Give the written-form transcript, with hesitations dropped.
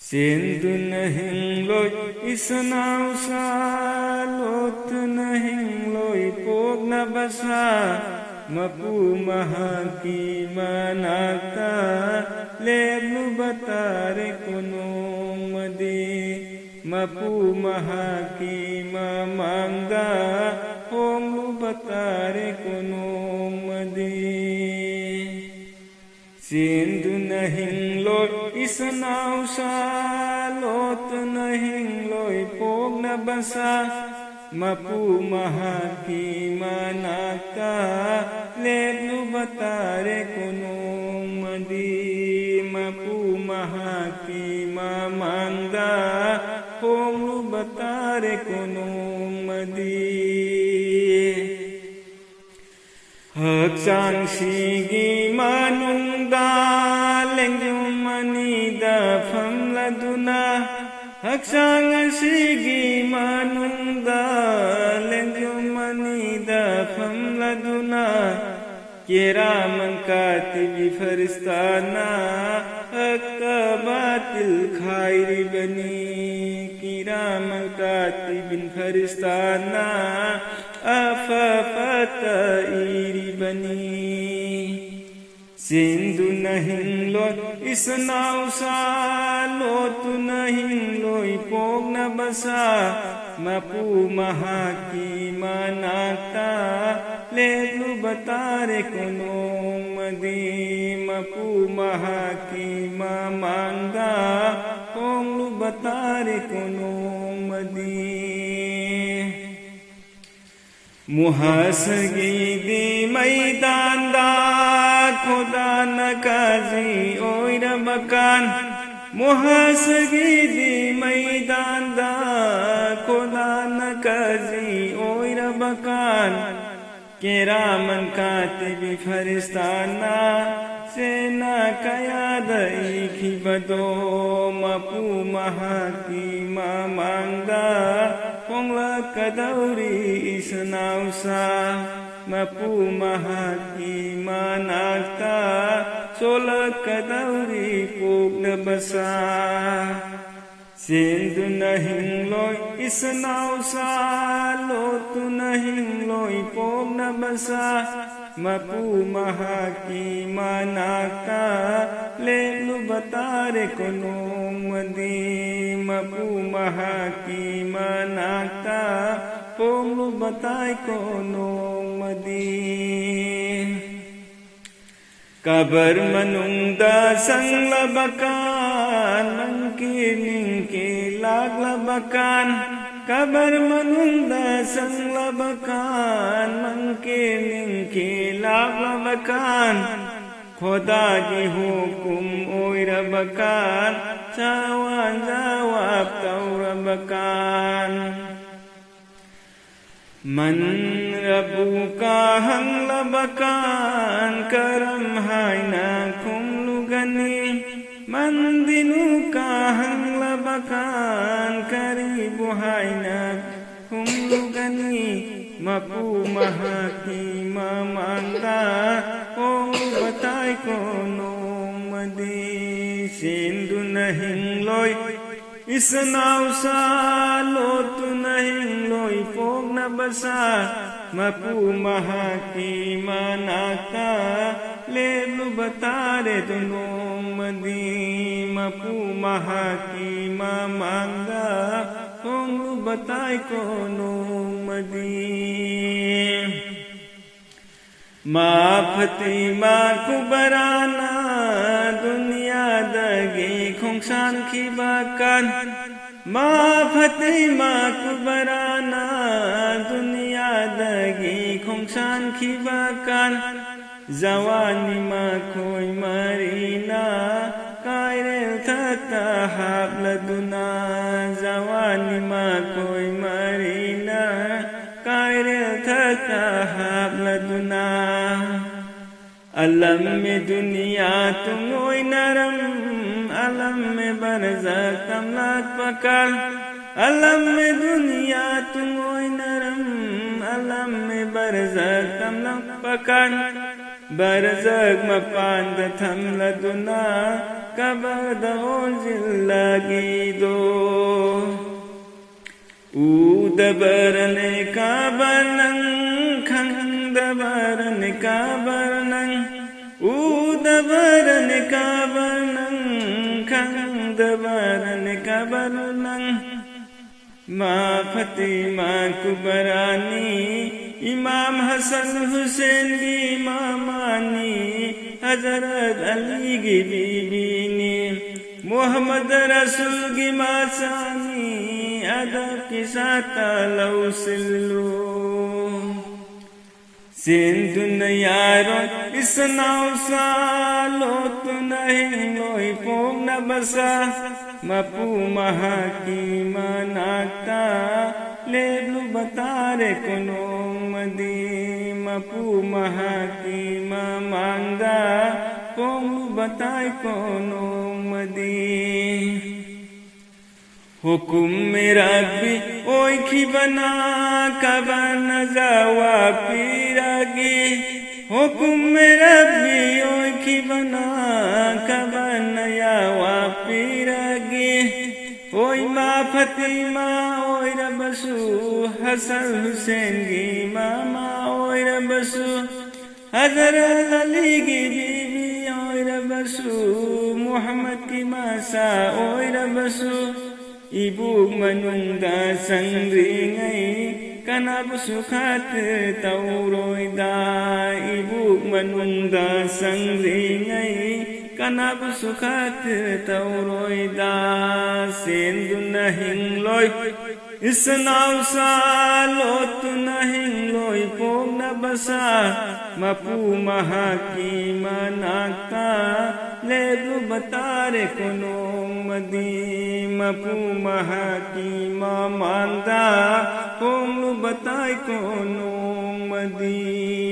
Senduna hingloi isanausa lotuna hingloi pogna basa mapu mahaki manakta lebnu batare kunung madi mapu mahaki mamangda honglu batare kunung madi Senduna hingloi isanausa lotuna hingloi pogna basa mapu mahaki manakta lebnu batare kunung madi mapu mahaki mamangda honglu batare kunung madi Haksan sigi manungda lengjumanida famladuna Haksan sigi manungda lengjumanida famladuna Kiraman katibi faristana Hakka batil khairi bani Kiraman katibin faristana Afafata iri bani Senduna hingloi isanausa lotuna hingloi pogna basa mapu mahaki manakta lebnu batare kunung madi mapu mahaki mamangda honglu batare kunung madi Muhasagi di maidanda Khuda nakazi oira bakan Muhasagi di maidanda Khuda nakazi oira bakan Kiraman katibi faristana Sena kayada ikhibado Mapu mahaki mamangda Hongla kadauri isanausa Mapu mahaki manakta Sola kadauri pogna basa Senduna hingloi isanausa lotuna hingloi pogna basa Mapu mahaki manakta lebnu batare kunung madi Mapu mahaki manakta honglu batai kunung madi Kabar manungda sanglabakan Mangkiling laglabakan Kabar manungda sanglabakan Mangkiling laglabakan Khuda ki hukum oirabakan Cawan jawab taurabakan Man rabuka hanglabakan Karam haina kumlugani Man dinuka hanglabakan Karibu haina kumlugani Mapu mahaki mamangda Honglu batai kunung madi Senduna hingloi isanausa lotuna hingloi pogna basa Mapu mahaki manakta lebnu batare tunung madi Mapu mahaki mamangda honglu batai kunung madi Maafati makubarana dunia dagi khongsan khibakan Maafati makubarana dunia dagi khongsan khibakan Zawani makoi marina kairel thata habladuna Zawani makoi marina kairel thata habladuna Alam में दुनिया तुम ओय नरम अलम में बरज़ख तमलाक पकड़ अलम में दुनिया तुम ओय नरम अलम में बरज़ख तमलाक पकड़ बरज़ख मपान दथम लदुना kabar da onzil lagi do udabarane kabarnang khang dabarane kabarnang udabarane kabarnang khang dabarane kabarnang माँ फतिमा कुबरानी इमाम हसन हुसैन की मामानी हजरत अली की बीबी ने मोहम्मद रसूल की मासानी अदब की साथ लौसिल्लो सिंधुन यारो इस नाव सालो तु नहीं लोई पोम न बसा मपू महा की मनाता लेबलू बतारे कोनो मदी मपू महा की मांगा पोंगलू बताए कोनो मदी हुकुम मेरा भी ओई की बना कबन जावा पीरागी हुकुम मेरा भी ओई की बना कबन यावा पीरागी ओई माँ फतिमा ओई रबसू हसन हुसैन की मामा ओई रबसू हजरत अली की बीबी ओई रबसू मोहम्मद की मासा ओई रबसू Ibuk manungda sangringai kanab sukhat tauroida ibuk manungda sangringai kanab sukhat tauroida sendun hingloi isnaw sa lot nahingloi pom na basa mapu mahaki manakta lebu batare kono madi मपू महा की मांदा पोंगलू बताए कोनो मदी